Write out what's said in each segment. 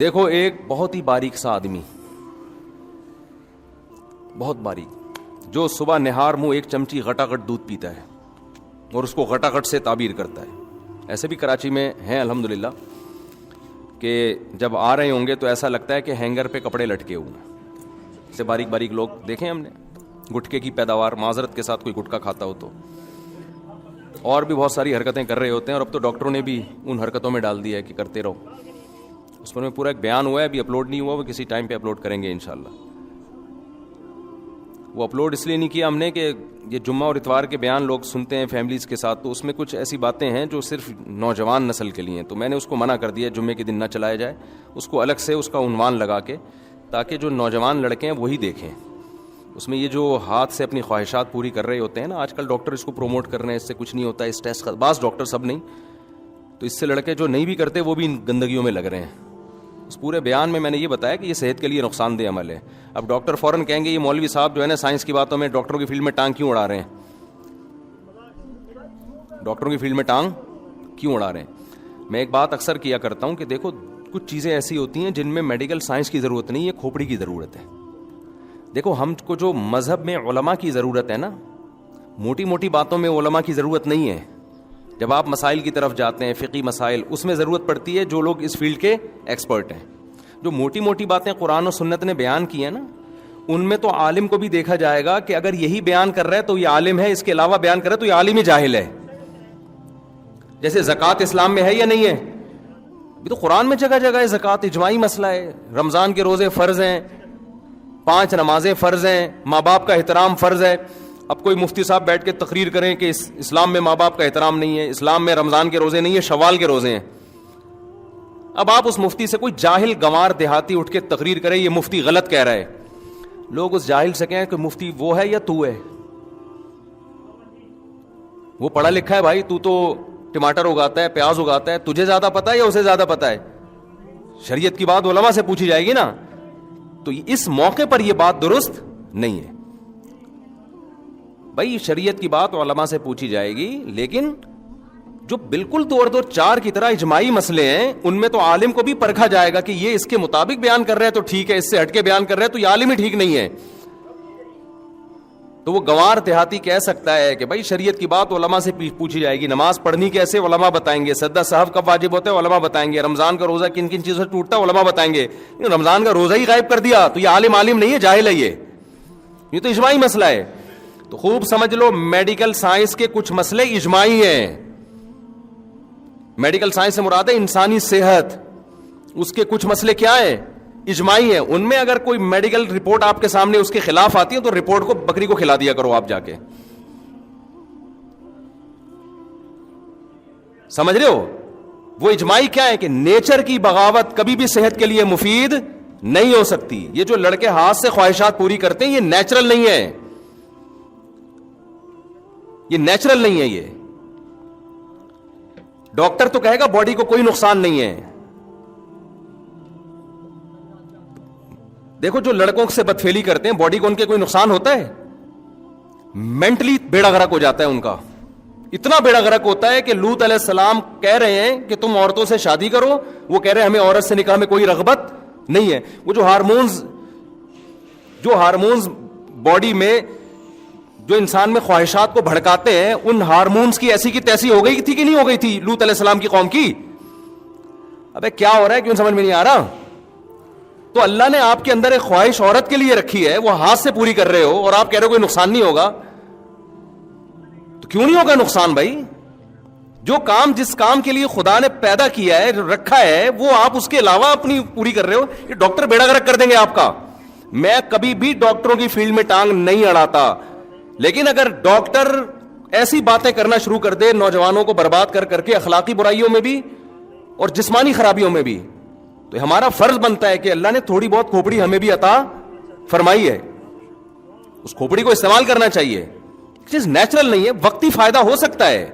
دیکھو ایک بہت ہی باریک سا آدمی، بہت باریک، جو صبح نہار منہ ایک چمچی غٹاغٹ دودھ پیتا ہے اور اس کو غٹاغٹ سے تعبیر کرتا ہے. ایسے بھی کراچی میں ہیں الحمدللہ کہ جب آ رہے ہوں گے تو ایسا لگتا ہے کہ ہینگر پہ کپڑے لٹکے ہوئے ہیں. ایسے باریک باریک لوگ دیکھیں ہم نے. گٹکے کی پیداوار، معذرت کے ساتھ کوئی گٹکا کھاتا ہو تو، اور بھی بہت ساری حرکتیں کر رہے ہوتے ہیں، اور اب تو ڈاکٹروں نے بھی ان حرکتوں میں ڈال دیا ہے کہ کرتے رہو. اس پر میں پورا ایک بیان ہوا ہے، ابھی اپلوڈ نہیں ہوا، وہ کسی ٹائم پہ اپلوڈ کریں گے انشاءاللہ. وہ اپلوڈ اس لیے نہیں کیا ہم نے کہ یہ جمعہ اور اتوار کے بیان لوگ سنتے ہیں فیملیز کے ساتھ، تو اس میں کچھ ایسی باتیں ہیں جو صرف نوجوان نسل کے لیے ہیں، تو میں نے اس کو منع کر دیا جمعے کے دن نہ چلایا جائے. اس کو الگ سے اس کا عنوان لگا کے، تاکہ جو نوجوان لڑکے ہیں وہی دیکھیں. اس میں یہ جو ہاتھ سے اپنی خواہشات پوری کر رہے ہوتے ہیں نا، آج کل ڈاکٹر اس کو پروموٹ کر رہے ہیں، اس سے کچھ نہیں ہوتا ہے، اس ٹیسٹ کا بعض ڈاکٹر، سب نہیں، تو اس سے لڑکے جو نہیں بھی کرتے وہ بھی ان گندگیوں میں لگ رہے ہیں. اس پورے بیان میں نے یہ بتایا کہ یہ صحت کے لیے نقصان دہ عمل ہے. اب ڈاکٹر فوراً کہیں گے یہ مولوی صاحب جو ہے نا سائنس کی باتوں میں ڈاکٹروں کی فیلڈ میں ٹانگ کیوں اڑا رہے ہیں، ڈاکٹروں کی فیلڈ میں ٹانگ کیوں اڑا رہے ہیں. میں ایک بات اکثر کیا کرتا ہوں کہ دیکھو کچھ چیزیں ایسی ہوتی ہیں جن میں میڈیکل سائنس کی ضرورت نہیں ہے، کھوپڑی کی ضرورت ہے. دیکھو ہم کو جو مذہب میں علماء کی ضرورت ہے نا، موٹی موٹی باتوں میں علماء کی ضرورت نہیں ہے. جب آپ مسائل کی طرف جاتے ہیں، فقہی مسائل، اس میں ضرورت پڑتی ہے جو لوگ اس فیلڈ کے ایکسپرٹ ہیں. جو موٹی موٹی باتیں قرآن و سنت نے بیان کی ہیں نا، ان میں تو عالم کو بھی دیکھا جائے گا کہ اگر یہی بیان کر رہا ہے تو یہ عالم ہے، اس کے علاوہ بیان کر رہا ہے تو یہ عالم ہی جاہل ہے. جیسے زکوٰۃ اسلام میں ہے یا نہیں ہے؟ یہ تو قرآن میں جگہ جگہ ہے. زکوٰۃ اجماعی مسئلہ ہے، رمضان کے روزے فرض ہیں، 5 نمازیں فرض ہیں، ماں باپ کا احترام فرض ہے. اب کوئی مفتی صاحب بیٹھ کے تقریر کریں کہ اسلام میں ماں باپ کا احترام نہیں ہے، اسلام میں رمضان کے روزے نہیں ہے، شوال کے روزے ہیں. اب آپ اس مفتی سے، کوئی جاہل گنوار دیہاتی اٹھ کے تقریر کرے یہ مفتی غلط کہہ رہا ہے، لوگ اس جاہل سے کہیں کہ مفتی وہ ہے یا تو ہے؟ وہ پڑھا لکھا ہے بھائی، تو ٹماٹر اگاتا ہے، پیاز اگاتا ہے، تجھے زیادہ پتا ہے یا اسے زیادہ پتا ہے؟ شریعت کی بات علماء سے پوچھی جائے گی نا. تو اس موقع پر یہ بات درست نہیں ہے بھائی. شریعت کی بات علماء سے پوچھی جائے گی، لیکن جو بالکل 2 اور 2 4 کی طرح اجماعی مسئلے ہیں ان میں تو عالم کو بھی پرکھا جائے گا کہ یہ اس کے مطابق بیان کر رہا ہے تو ٹھیک ہے، اس سے ہٹ کے بیان کر رہا ہے تو یہ عالم ہی ٹھیک نہیں ہے. تو وہ گنوار دیہاتی کہہ سکتا ہے کہ بھائی شریعت کی بات علماء سے پوچھی جائے گی، نماز پڑھنی کیسے علماء بتائیں گے، سجدہ سہو کب واجب ہوتا ہے علماء بتائیں گے، رمضان کا روزہ کن کن چیزوں سے ٹوٹتا ہے علماء بتائیں گے. رمضان کا روزہ ہی غائب کر دیا تو یہ عالم نہیں ہے، جاہل ہے. یہ تو اجماعی مسئلہ ہے. تو خوب سمجھ لو، میڈیکل سائنس کے کچھ مسئلے اجماعی ہیں. میڈیکل سائنس سے مراد ہے انسانی صحت، اس کے کچھ مسئلے کیا ہیں؟ اجماعی ہیں. ان میں اگر کوئی میڈیکل رپورٹ آپ کے سامنے اس کے خلاف آتی ہے تو رپورٹ کو بکری کو کھلا دیا کرو آپ جا کے. سمجھ رہے ہو؟ وہ اجماعی کیا ہے کہ نیچر کی بغاوت کبھی بھی صحت کے لیے مفید نہیں ہو سکتی. یہ جو لڑکے ہاتھ سے خواہشات پوری کرتے ہیں یہ نیچرل نہیں ہے، یہ نیچرل نہیں ہے. یہ ڈاکٹر تو کہے گا باڈی کو کوئی نقصان نہیں ہے. دیکھو جو لڑکوں سے بدفعلی کرتے ہیں باڈی کو ان کے کوئی نقصان ہوتا ہے؟ مینٹلی بیڑا غرق ہو جاتا ہے ان کا. اتنا بیڑا غرق ہوتا ہے کہ لوط علیہ السلام کہہ رہے ہیں کہ تم عورتوں سے شادی کرو، وہ کہہ رہے ہیں ہمیں عورت سے نکاح میں کوئی رغبت نہیں ہے. وہ جو ہارمونز باڈی میں جو انسان میں خواہشات کو بھڑکاتے ہیں، ان ہارمونز کی ایسی کی تیسی ہو گئی تھی کہ نہیں ہو گئی تھی لوط علیہ السلام کی قوم کی؟ ابے کیا ہو رہا ہے، کیوں سمجھ میں نہیں آ رہا؟ تو اللہ نے آپ کے اندر ایک خواہش عورت کے لیے رکھی ہے، وہ ہاتھ سے پوری کر رہے ہو اور آپ کہہ رہے ہو کوئی نقصان نہیں ہوگا. تو کیوں نہیں ہوگا نقصان بھائی؟ جو کام، جس کام کے لیے خدا نے پیدا کیا ہے، رکھا ہے، وہ آپ اس کے علاوہ اپنی پوری کر رہے ہو. یہ ڈاکٹر بیڑا غرق کر دیں گے آپ کا. میں کبھی بھی ڈاکٹروں کی فیلڈ میں ٹانگ نہیں اڑاتا، لیکن اگر ڈاکٹر ایسی باتیں کرنا شروع کر دے نوجوانوں کو برباد کر کے، اخلاقی برائیوں میں بھی اور جسمانی خرابیوں میں بھی، تو ہمارا فرض بنتا ہے کہ اللہ نے تھوڑی بہت کھوپڑی ہمیں بھی عطا فرمائی ہے، اس کھوپڑی کو استعمال کرنا چاہیے. چیز نیچرل نہیں ہے، وقتی فائدہ ہو سکتا ہے.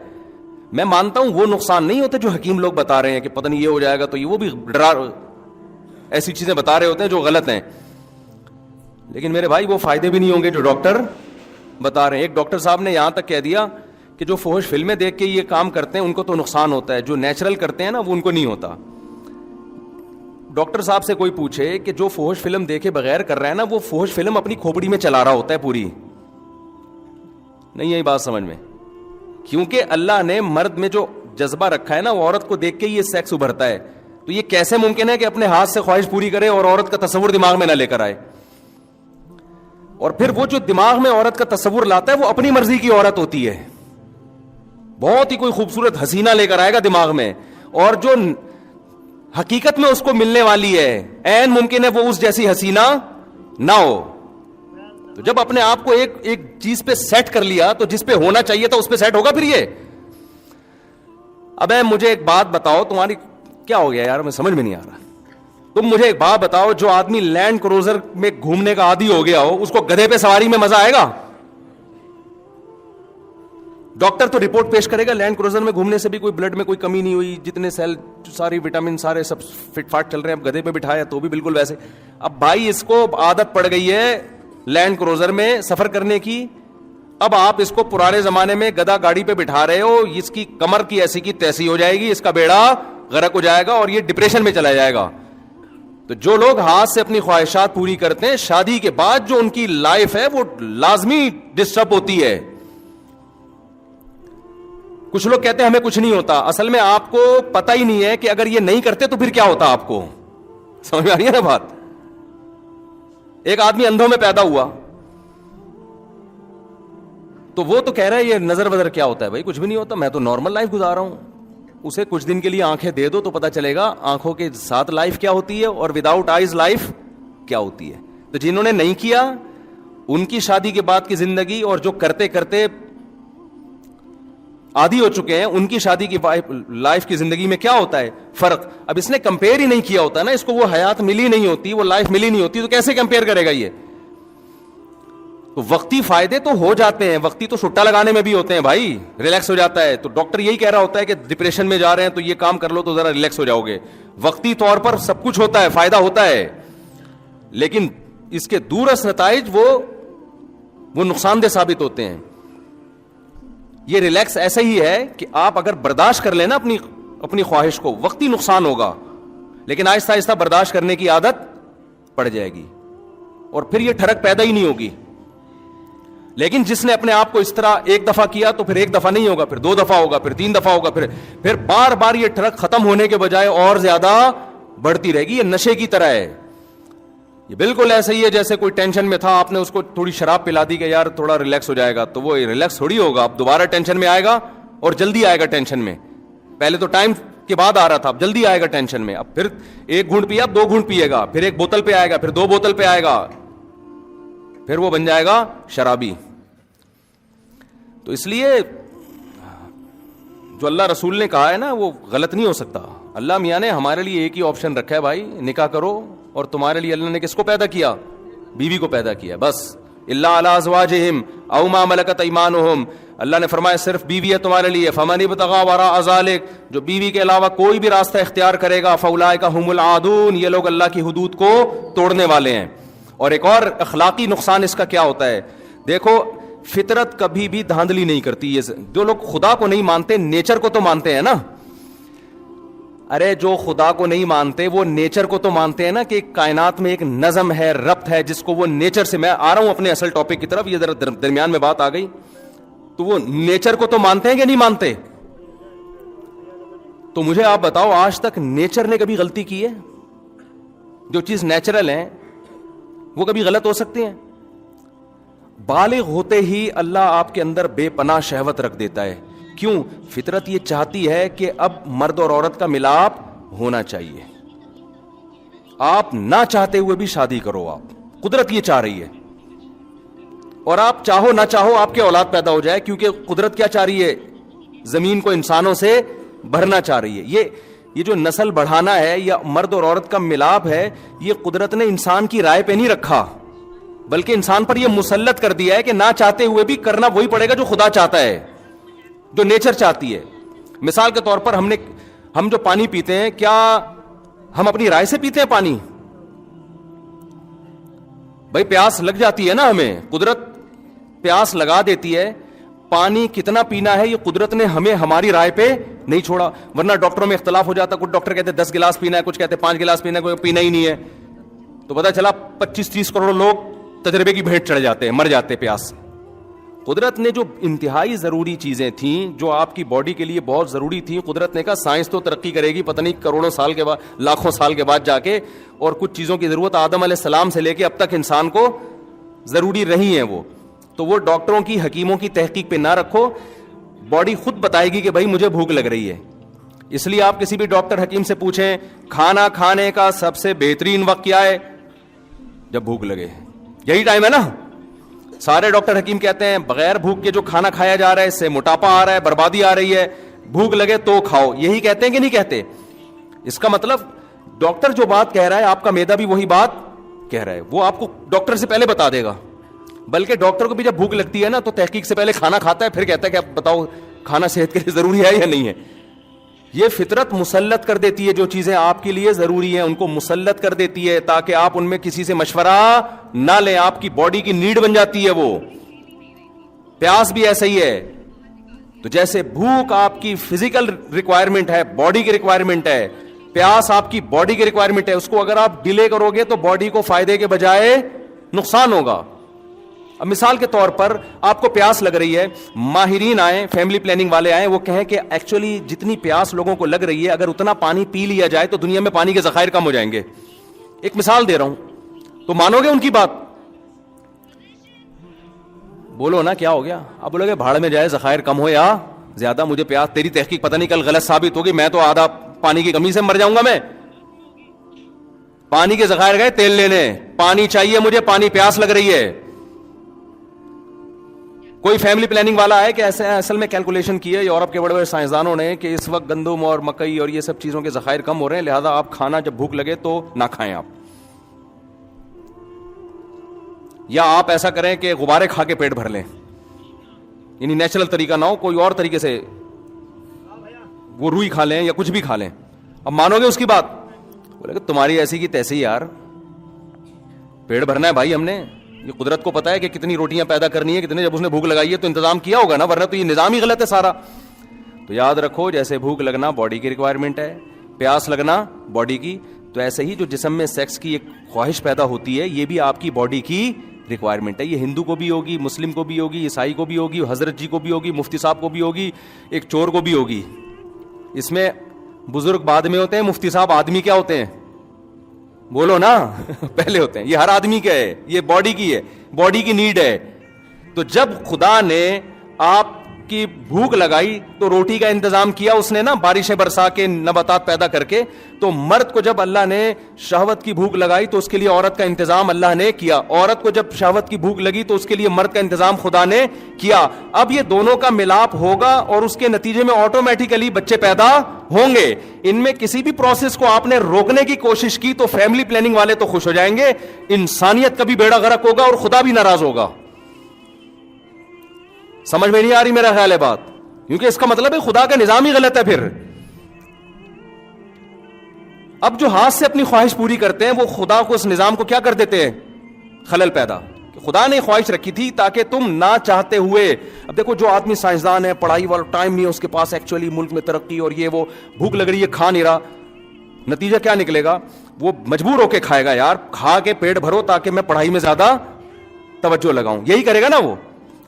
میں مانتا ہوں وہ نقصان نہیں ہوتے جو حکیم لوگ بتا رہے ہیں کہ پتہ نہیں یہ ہو جائے گا، تو یہ وہ بھی ایسی چیزیں بتا رہے ہوتے ہیں جو غلط ہیں. لیکن میرے بھائی وہ فائدے بھی نہیں ہوں گے جو ڈاکٹر بتا رہے ہیں. ایک ڈاکٹر صاحب نے یہاں تک کہہ دیا کہ جو فحش فلمیں دیکھ کے یہ کام کرتے ہیں ان کو تو نقصان ہوتا ہے، جو نیچرل کرتے ہیں نا وہ ان کو نہیں ہوتا. ڈاکٹر صاحب سے کوئی پوچھے کہ جو فحش فلم دیکھے بغیر کر رہا ہے نا, وہ فحش فلم اپنی کھوپڑی میں چلا رہا ہوتا ہے پوری. نہیں یہی بات سمجھ میں, کیونکہ اللہ نے مرد میں جو جذبہ رکھا ہے نا, وہ عورت کو دیکھ کے یہ سیکس ابھرتا ہے. تو یہ کیسے ممکن ہے کہ اپنے ہاتھ سے خواہش پوری کرے اور عورت کا تصور دماغ میں نہ لے کر آئے؟ اور پھر وہ جو دماغ میں عورت کا تصور لاتا ہے وہ اپنی مرضی کی عورت ہوتی ہے, بہت ہی کوئی خوبصورت حسینہ لے کر آئے گا دماغ میں, اور جو حقیقت میں اس کو ملنے والی ہے عین ممکن ہے وہ اس جیسی حسینہ نہ ہو. تو جب اپنے آپ کو ایک چیز پہ سیٹ کر لیا تو جس پہ ہونا چاہیے تھا اس پہ سیٹ ہوگا پھر یہ. اب مجھے ایک بات بتاؤ, تمہاری کیا ہو گیا یار, میں سمجھ میں نہیں آ رہا. تم مجھے ایک بات بتاؤ, جو آدمی لینڈ کروزر میں گھومنے کا عادی ہو گیا ہو, اس کو گدھے پہ سواری میں مزہ آئے گا؟ ڈاکٹر تو رپورٹ پیش کرے گا لینڈ کروزر میں گھومنے سے بھی کوئی بلڈ میں کوئی کمی نہیں ہوئی, جتنے سیل ساری وٹامن سارے سب فٹ فاٹ چل رہے ہیں. اب گدھے پہ بٹھایا تو بھی بالکل ویسے. اب بھائی اس کو عادت پڑ گئی ہے لینڈ کروزر میں سفر کرنے کی, اب آپ اس کو پرانے زمانے میں گدھا گاڑی پہ بٹھا رہے ہو, اس کی کمر کی ایسی کی تیسی ہو جائے گی, اس کا بیڑا غرق ہو جائے گا اور یہ ڈپریشن میں چلا جائے گا. تو جو لوگ ہاتھ سے اپنی خواہشات پوری کرتے ہیں, شادی کے بعد جو ان کی لائف ہے وہ لازمی ڈسٹرب ہوتی ہے. کچھ لوگ کہتے ہیں ہمیں کچھ نہیں ہوتا, اصل میں آپ کو پتہ ہی نہیں ہے کہ اگر یہ نہیں کرتے تو پھر کیا ہوتا آپ کو. سمجھ میں آ رہی ہے نا بات؟ ایک آدمی اندھوں میں پیدا ہوا تو وہ تو کہہ رہا ہے یہ نظر وظر کیا ہوتا ہے, بھائی کچھ بھی نہیں ہوتا, میں تو نارمل لائف گزار رہا ہوں. اسے کچھ دن کے لیے آنکھیں دے دو تو پتا چلے گا آنکھوں کے ساتھ لائف کیا ہوتی ہے اور وداؤٹ آئیز لائف کیا ہوتی ہے. تو جنہوں نے نہیں کیا ان کی شادی کے بعد کی زندگی, اور جو کرتے کرتے عادی ہو چکے ہیں ان کی شادی کی لائف کی زندگی میں کیا ہوتا ہے فرق. اب اس نے کمپیئر ہی نہیں کیا ہوتا نا, اس کو وہ حیات ملی نہیں ہوتی, وہ لائف ملی نہیں ہوتی, تو کیسے کمپیئر کرے گا یہ. تو وقتی فائدے تو ہو جاتے ہیں, وقتی تو سٹا لگانے میں بھی ہوتے ہیں بھائی, ریلیکس ہو جاتا ہے. تو ڈاکٹر یہی کہہ رہا ہوتا ہے کہ ڈپریشن میں جا رہے ہیں تو یہ کام کر لو تو ذرا ریلیکس ہو جاؤ گے. وقتی طور پر سب کچھ ہوتا ہے, فائدہ ہوتا ہے, لیکن اس کے دورس نتائج وہ نقصان دہ ثابت ہوتے ہیں. یہ ریلیکس ایسا ہی ہے کہ آپ اگر برداشت کر لینا اپنی خواہش کو, وقتی نقصان ہوگا لیکن آہستہ آہستہ برداشت کرنے کی عادت پڑ جائے گی اور پھر یہ ٹھڑک پیدا ہی نہیں ہوگی. لیکن جس نے اپنے آپ کو اس طرح ایک دفعہ کیا تو پھر ایک دفعہ نہیں ہوگا, پھر 2 دفعہ ہوگا, پھر 3 دفعہ ہوگا, پھر بار بار یہ ٹھڑک ختم ہونے کے بجائے اور زیادہ بڑھتی رہے گی. یہ نشے کی طرح ہے. یہ بالکل ایسا ہی ہے جیسے کوئی ٹینشن میں تھا, آپ نے اس کو تھوڑی شراب پلا دی کہ یار تھوڑا ریلیکس ہو جائے گا, تو وہ ریلیکس تھوڑی ہوگا, اب دوبارہ ٹینشن میں آئے گا اور جلدی آئے گا ٹینشن میں. پہلے تو ٹائم کے بعد آ رہا تھا, اب جلدی آئے گا ٹینشن میں. اب پھر 1 گھونٹ پیا, اب 2 گھونٹ پیے گا, پھر 1 بوتل پہ آئے گا, پھر 2 بوتل پہ آئے گا, پھر وہ بن جائے گا شرابی. تو اس لیے جو اللہ رسول نے کہا ہے نا وہ غلط نہیں ہو سکتا. اللہ میاں نے ہمارے لیے ایک ہی آپشن رکھا ہے بھائی, نکاح کرو. اور تمہارے لیے اللہ نے کس کو پیدا کیا؟ بیوی کو پیدا کیا بس. الا علی ازواجہم او ما ملکت ایمانہم, اللہ نے فرمایا صرف بیوی ہے تمہارے لیے. فمن ابتغى وراء ذلک, جو بیوی کے علاوہ کوئی بھی راستہ اختیار کرے گا, فاولئک هم العادون, یہ لوگ اللہ کی حدود کو توڑنے والے ہیں. اور ایک اور اخلاقی نقصان اس کا کیا ہوتا ہے, دیکھو فطرت کبھی بھی دھاندلی نہیں کرتی. یہ جو لوگ خدا کو نہیں مانتے نیچر کو تو مانتے ہیں نا. ارے جو خدا کو نہیں مانتے وہ نیچر کو تو مانتے ہیں نا, کہ کائنات میں ایک نظم ہے, ربط ہے, جس کو وہ نیچر سے, میں آ رہا ہوں اپنے اصل ٹاپک کی طرف, یہ ذرا درمیان میں بات آ گئی, تو وہ نیچر کو تو مانتے ہیں کہ نہیں مانتے. تو مجھے آپ بتاؤ آج تک نیچر نے کبھی غلطی کی ہے؟ جو چیز نیچرل ہے وہ کبھی غلط ہو سکتی ہیں؟ بالغ ہوتے ہی اللہ آپ کے اندر بے پناہ شہوت رکھ دیتا ہے. کیوں؟ فطرت یہ چاہتی ہے کہ اب مرد اور عورت کا ملاپ ہونا چاہیے. آپ نہ چاہتے ہوئے بھی شادی کرو, آپ قدرت یہ چاہ رہی ہے. اور آپ چاہو نہ چاہو آپ کے اولاد پیدا ہو جائے, کیونکہ قدرت کیا چاہ رہی ہے؟ زمین کو انسانوں سے بھرنا چاہ رہی ہے. یہ جو نسل بڑھانا ہے یا مرد اور عورت کا ملاپ ہے, یہ قدرت نے انسان کی رائے پہ نہیں رکھا, بلکہ انسان پر یہ مسلط کر دیا ہے کہ نہ چاہتے ہوئے بھی کرنا وہی پڑے گا جو خدا چاہتا ہے, جو نیچر چاہتی ہے. مثال کے طور پر ہم جو پانی پیتے ہیں, کیا ہم اپنی رائے سے پیتے ہیں پانی؟ بھائی پیاس لگ جاتی ہے نا ہمیں, قدرت پیاس لگا دیتی ہے. پانی کتنا پینا ہے یہ قدرت نے ہمیں ہماری رائے پہ نہیں چھوڑا, ورنہ ڈاکٹروں میں اختلاف ہو جاتا. کچھ ڈاکٹر کہتے 10 گلاس پینا ہے, کچھ کہتے 5 گلاس پینا ہے, کوئی پینا ہی نہیں ہے. تو پتا چلا 25-30 کروڑ لوگ تجربے کی بھیٹ چڑھ جاتے ہیں, مر جاتے ہیں پیاس. قدرت نے جو انتہائی ضروری چیزیں تھیں, جو آپ کی باڈی کے لیے بہت ضروری تھیں, قدرت نے کہا سائنس تو ترقی کرے گی پتہ نہیں کروڑوں سال کے بعد, لاکھوں سال کے بعد جا کے, اور کچھ چیزوں کی ضرورت آدم علیہ السلام سے لے کے اب تک انسان کو ضروری رہی ہیں وہ. تو وہ ڈاکٹروں کی, حکیموں کی تحقیق پہ نہ رکھو, باڈی خود بتائے گی کہ بھائی مجھے بھوک لگ رہی ہے. اس لیے آپ کسی بھی ڈاکٹر حکیم سے پوچھیں کھانا کھانے کا سب سے بہترین وقت کیا ہے؟ جب بھوک لگے, یہی ٹائم ہے نا. سارے ڈاکٹر حکیم کہتے ہیں بغیر بھوک کے جو کھانا کھایا جا رہا ہے اس سے موٹاپا آ رہا ہے, بربادی آ رہی ہے, بھوک لگے تو کھاؤ. یہی کہتے ہیں کہ نہیں کہتے؟ اس کا مطلب ڈاکٹر جو بات کہہ رہا ہے آپ کا معدہ بھی وہی بات کہہ رہا ہے, وہ آپ کو ڈاکٹر سے پہلے بتا دے گا. بلکہ ڈاکٹر کو بھی جب بھوک لگتی ہے نا تو تحقیق سے پہلے کھانا کھاتا ہے, پھر کہتا ہے کہ اب بتاؤ کھانا صحت کے لیے ضروری ہے یا نہیں ہے. یہ فطرت مسلط کر دیتی ہے, جو چیزیں آپ کے لیے ضروری ہیں ان کو مسلط کر دیتی ہے تاکہ آپ ان میں کسی سے مشورہ نہ لیں. آپ کی باڈی کی نیڈ بن جاتی ہے وہ. پیاس بھی ایسا ہی ہے. تو جیسے بھوک آپ کی فزیکل ریکوائرمنٹ ہے, باڈی کی ریکوائرمنٹ ہے, پیاس آپ کی باڈی کی ریکوائرمنٹ ہے. اس کو اگر آپ ڈیلے کرو گے تو باڈی کو فائدے کے بجائے نقصان ہوگا. اب مثال کے طور پر آپ کو پیاس لگ رہی ہے, ماہرین آئیں, فیملی پلاننگ والے آئیں, وہ کہیں کہ ایکچولی جتنی پیاس لوگوں کو لگ رہی ہے اگر اتنا پانی پی لیا جائے تو دنیا میں پانی کے ذخائر کم ہو جائیں گے. ایک مثال دے رہا ہوں, تو مانو گے ان کی بات؟ بولو نا کیا ہو گیا؟ اب بولو گے بھاڑ میں جائے, ذخائر کم ہو یا زیادہ, مجھے پیاس, تیری تحقیق پتہ نہیں کل غلط ثابت ہوگی, میں تو آدھا پانی کی کمی سے مر جاؤں گا. میں پانی کے ذخائر گئے تیل لینے, پانی چاہیے مجھے, پانی, پیاس لگ رہی ہے. کوئی فیملی پلاننگ والا ہے کہ ایسے اصل میں کیلکولیشن کی ہے یورپ کے بڑے بڑے سائنسدانوں نے کہ اس وقت گندم اور مکئی اور یہ سب چیزوں کے ذخائر کم ہو رہے ہیں, لہذا آپ کھانا جب بھوک لگے تو نہ کھائیں آپ, یا آپ ایسا کریں کہ غبارے کھا کے پیٹ بھر لیں, یعنی نیچرل طریقہ نہ ہو, کوئی اور طریقے سے وہ روئی کھا لیں یا کچھ بھی کھا لیں. اب مانو گے اس کی بات؟ بولے کہ تمہاری ایسی کی تیسی یار, پیٹ بھرنا ہے بھائی ہم نے, یہ قدرت کو پتا ہے کہ کتنی روٹیاں پیدا کرنی ہے, کتنے, جب اس نے بھوک لگائی ہے تو انتظام کیا ہوگا نا, ورنہ تو یہ نظام ہی غلط ہے سارا. تو یاد رکھو جیسے بھوک لگنا باڈی کی ریکوائرمنٹ ہے, پیاس لگنا باڈی کی, تو ایسے ہی جو جسم میں سیکس کی ایک خواہش پیدا ہوتی ہے یہ بھی آپ کی باڈی کی ریکوائرمنٹ ہے. یہ ہندو کو بھی ہوگی, مسلم کو بھی ہوگی, عیسائی کو بھی ہوگی, حضرت جی کو بھی ہوگی, مفتی صاحب کو بھی ہوگی, ایک چور کو بھی ہوگی. اس میں بزرگ بعد میں ہوتے ہیں, مفتی صاحب آدمی کیا ہوتے ہیں؟ بولو نا پہلے ہوتے ہیں. یہ ہر آدمی کا ہے, یہ باڈی کی ہے, باڈی کی نیڈ ہے. تو جب خدا نے آپ کی بھوک لگائی تو روٹی کا انتظام کیا اس نے نا, بارشیں برسا کے, نباتات پیدا کر کے. تو مرد کو جب اللہ نے شہوت کی بھوک لگائی تو اس کے لیے عورت کا انتظام اللہ نے کیا. عورت کو جب شہوت کی بھوک لگی تو اس کے لیے مرد کا انتظام خدا نے کیا. اب یہ دونوں کا ملاپ ہوگا اور اس کے نتیجے میں آٹومیٹیکلی بچے پیدا ہوں گے. ان میں کسی بھی پروسیس کو آپ نے روکنے کی کوشش کی تو فیملی پلاننگ والے تو خوش ہو جائیں گے, انسانیت کا بھی بیڑا غرق ہوگا اور خدا بھی ناراض ہوگا. سمجھ میں نہیں آ رہی میرا خیال ہے بات, کیونکہ اس کا مطلب ہے خدا کا نظام ہی غلط ہے. پھر اب جو ہاتھ سے اپنی خواہش پوری کرتے ہیں وہ خدا کو, اس نظام کو کیا کر دیتے ہیں؟ خلل پیدا. خدا نے خواہش رکھی تھی تاکہ تم نہ چاہتے ہوئے, اب دیکھو جو آدمی سائنسدان ہے, پڑھائی والا ٹائم نہیں ہے اس کے پاس, ایکچولی ملک میں ترقی اور یہ وہ, بھوک لگ رہی ہے کھا نہیں رہا, نتیجہ کیا نکلے گا؟ وہ مجبور ہو کے کھائے گا, یار کھا کے پیٹ بھرو تاکہ میں پڑھائی میں زیادہ توجہ لگاؤں, یہی کرے گا نا وہ.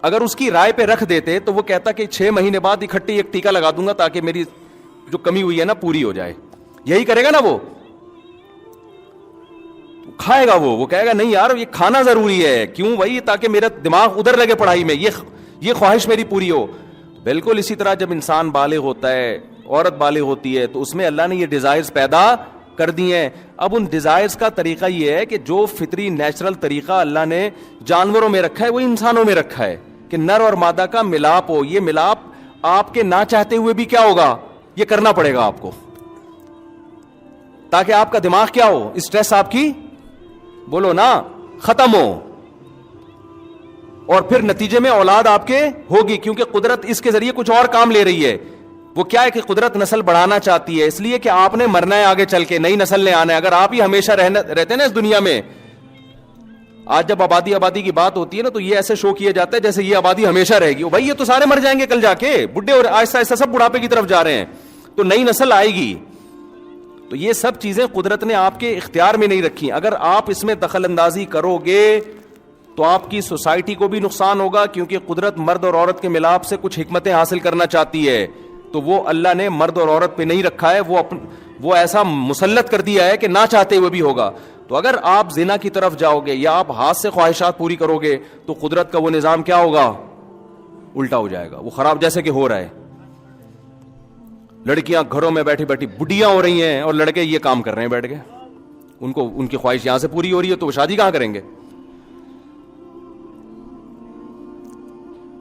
اگر اس کی رائے پہ رکھ دیتے تو وہ کہتا کہ 6 مہینے بعد اکٹھے ایک ٹیکا لگا دوں گا تاکہ میری جو کمی ہوئی ہے نا پوری ہو جائے, یہی کرے گا نا وہ. کھائے گا وہ کہے گا نہیں یار یہ کھانا ضروری ہے, کیوں بھائی؟ تاکہ میرا دماغ ادھر لگے پڑھائی میں, یہ خواہش میری پوری ہو. بالکل اسی طرح جب انسان بالغ ہوتا ہے, عورت بالغ ہوتی ہے, تو اس میں اللہ نے یہ ڈیزائرز پیدا کر دی ہیں. اب ان ڈیزائرز کا طریقہ یہ ہے کہ جو فطری نیچرل طریقہ اللہ نے جانوروں میں رکھا ہے وہ انسانوں میں رکھا ہے کہ نر اور مادہ کا ملاپ ہو. یہ ملاپ آپ کے نہ چاہتے ہوئے بھی کیا ہوگا؟ یہ کرنا پڑے گا آپ کو, تاکہ آپ کا دماغ کیا ہو, اسٹریس آپ کی, بولو نا, ختم ہو. اور پھر نتیجے میں اولاد آپ کے ہوگی, کیونکہ قدرت اس کے ذریعے کچھ اور کام لے رہی ہے. وہ کیا ہے کہ قدرت نسل بڑھانا چاہتی ہے, اس لیے کہ آپ نے مرنا ہے آگے چل کے, نئی نسل نے آنا ہے. اگر آپ ہی ہمیشہ رہتے نا اس دنیا میں, آج جب آبادی کی بات ہوتی ہے نا تو یہ ایسے شو کیا جاتا ہے جیسے یہ آبادی ہمیشہ رہے گی. بھائی یہ تو سارے مر جائیں گے کل جا کے, بڈھے اور آہستہ آہستہ سب بڑھاپے کی طرف جا رہے ہیں, تو نئی نسل آئے گی. تو یہ سب چیزیں قدرت نے آپ کے اختیار میں نہیں رکھی. اگر آپ اس میں دخل اندازی کرو گے تو آپ کی سوسائٹی کو بھی نقصان ہوگا, کیونکہ قدرت مرد اور عورت کے ملاپ سے کچھ حکمتیں حاصل کرنا چاہتی ہے, تو وہ اللہ نے مرد اور عورت پہ نہیں رکھا ہے, وہ ایسا مسلط کر دیا ہے کہ نہ چاہتے ہوئے بھی ہوگا. تو اگر آپ زنا کی طرف جاؤ گے یا آپ ہاتھ سے خواہشات پوری کرو گے تو قدرت کا وہ نظام کیا ہوگا, الٹا ہو جائے گا, وہ خراب, جیسے کہ ہو رہا ہے. لڑکیاں گھروں میں بیٹھی بیٹھی بڈیاں ہو رہی ہیں اور لڑکے یہ کام کر رہے ہیں بیٹھ کے, ان کی خواہش یہاں سے پوری ہو رہی ہے تو وہ شادی کہاں کریں گے.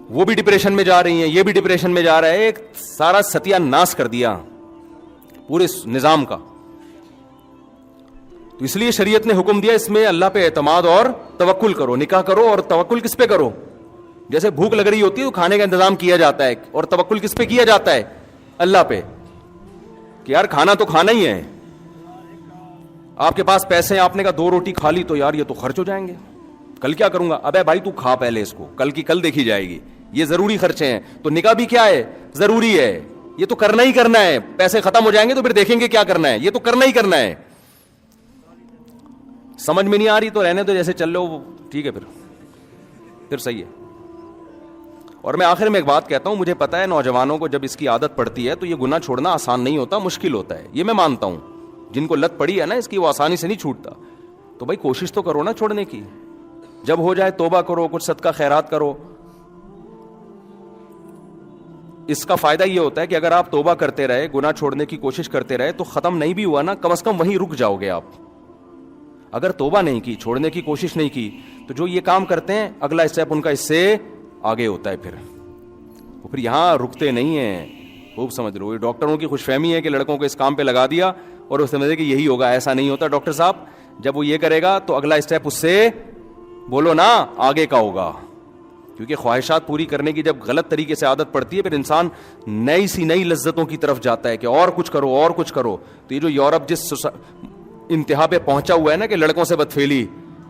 وہ بھی ڈپریشن میں جا رہی ہیں, یہ بھی ڈپریشن میں جا رہا ہے, ایک سارا ستیہ ناش کر دیا پورے نظام کا. تو اس لیے شریعت نے حکم دیا اس میں اللہ پہ اعتماد اور توکل کرو, نکاح کرو, اور توکل کس پہ کرو, جیسے بھوک لگ رہی ہوتی ہے تو کھانے کا انتظام کیا جاتا ہے, اور توکل کس پہ کیا جاتا ہے, اللہ پہ, کہ یار کھانا تو کھانا ہی ہے. آپ کے پاس پیسے ہیں, آپ نے کہا 2 روٹی کھا لی تو یار یہ تو خرچ ہو جائیں گے, کل کیا کروں گا. ابے بھائی تو کھا پہلے اس کو, کل کی کل دیکھی جائے گی, یہ ضروری خرچے ہیں. تو نکاح بھی کیا ہے, ضروری ہے, یہ تو کرنا ہی کرنا ہے. پیسے ختم ہو جائیں گے تو پھر دیکھیں گے کیا کرنا ہے, یہ تو کرنا ہی کرنا ہے. سمجھ میں نہیں آ رہی تو رہنے دو, جیسے چل لو ٹھیک ہے, پھر صحیح ہے. اور میں آخر میں ایک بات کہتا ہوں, مجھے پتا ہے نوجوانوں کو جب اس کی عادت پڑتی ہے تو یہ گناہ چھوڑنا آسان نہیں ہوتا, مشکل ہوتا ہے, یہ میں مانتا ہوں. جن کو لت پڑی ہے نا اس کی, وہ آسانی سے نہیں چھوٹتا. تو بھائی کوشش تو کرو نا چھوڑنے کی, جب ہو جائے توبہ کرو, کچھ صدقہ خیرات کرو. اس کا فائدہ یہ ہوتا ہے کہ اگر آپ توبہ کرتے رہے, گناہ چھوڑنے کی کوشش کرتے رہے, تو ختم نہیں بھی ہوا نا, کم از کم وہیں رک جاؤ گے آپ. اگر توبہ نہیں کی, چھوڑنے کی کوشش نہیں کی, تو جو یہ کام کرتے ہیں اگلا اسٹیپ ان کا اس سے آگے ہوتا ہے. پھر یہاں رکتے نہیں ہیں. خوب سمجھ لو, یہ ڈاکٹروں کی خوش فہمی ہے کہ لڑکوں کو اس کام پہ لگا دیا اور وہ سمجھے کہ یہی ہوگا. ایسا نہیں ہوتا ڈاکٹر صاحب, جب وہ یہ کرے گا تو اگلا اسٹیپ اس سے بولو نا آگے کا ہوگا. کیونکہ خواہشات پوری کرنے کی جب غلط طریقے سے عادت پڑتی ہے, پھر انسان نئی لذتوں کی طرف جاتا ہے کہ اور کچھ کرو اور کچھ کرو. تو یہ جو یورپ جس انتہا پہ پہنچا ہوا ہے نا کہ لڑکوں سے بدفعلی,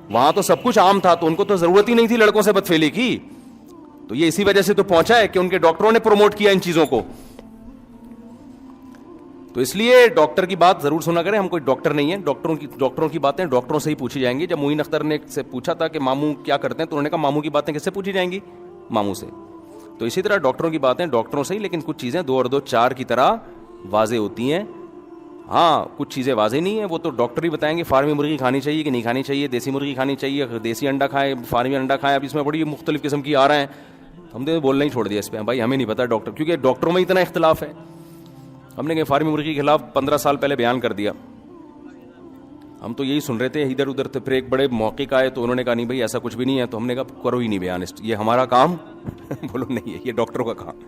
وہاں تو سب کچھ عام تھا, تو ان کو تو ضرورت ہی نہیں تھی لڑکوں سے بدفعلی کی. تو یہ اسی وجہ سے تو پہنچا ہے کہ ان کے ڈاکٹروں نے پروموٹ کیا ان چیزوں کو. تو اس لیے ڈاکٹر کی بات ضرور سنا کریں, ہم کوئی ڈاکٹر نہیں ہیں, ڈاکٹروں کی باتیں ڈاکٹروں سے ہی پوچھی جائیں گی. جب معین اختر نے سے پوچھا تھا کہ ماموں کیا کرتے ہیں, تو انہوں نے کہا ماموں کی باتیں کس سے پوچھی جائیں گی, ماموں سے. تو اسی طرح ڈاکٹروں کی باتیں ڈاکٹروں سے ہی, لیکن کچھ چیزیں 2 اور 2 4 کی طرح واضح ہوتی ہیں. ہاں کچھ چیزیں واضح نہیں ہیں, وہ تو ڈاکٹر ہی بتائیں گے فارمی مرغی کھانی چاہیے کہ نہیں کھانی چاہیے, دیسی مرغی کھانی چاہیے, دیسی انڈا کھائیں, فارمی انڈا کھائیں. اب اس میں بڑی مختلف قسم کی آ رہے ہیں, ہم نے بولنا ہی چھوڑ دیا اس پہ. بھائی ہمیں نہیں پتا ڈاکٹر, کیونکہ ڈاکٹروں میں اتنا اختلاف ہے. ہم نے کہ فارمی مرغی کے خلاف 15 سال پہلے بیان کر دیا, ہم تو یہی سن رہے تھے ادھر ادھر تھے. پھر ایک بڑے موقع آئے تو انہوں نے کہا نہیں بھائی ایسا کچھ بھی نہیں ہے, تو ہم نے کہا کرو ہی نہیں بیان, یہ ہمارا کام. بولو نہیں ہے, یہ ڈاکٹروں کا کام.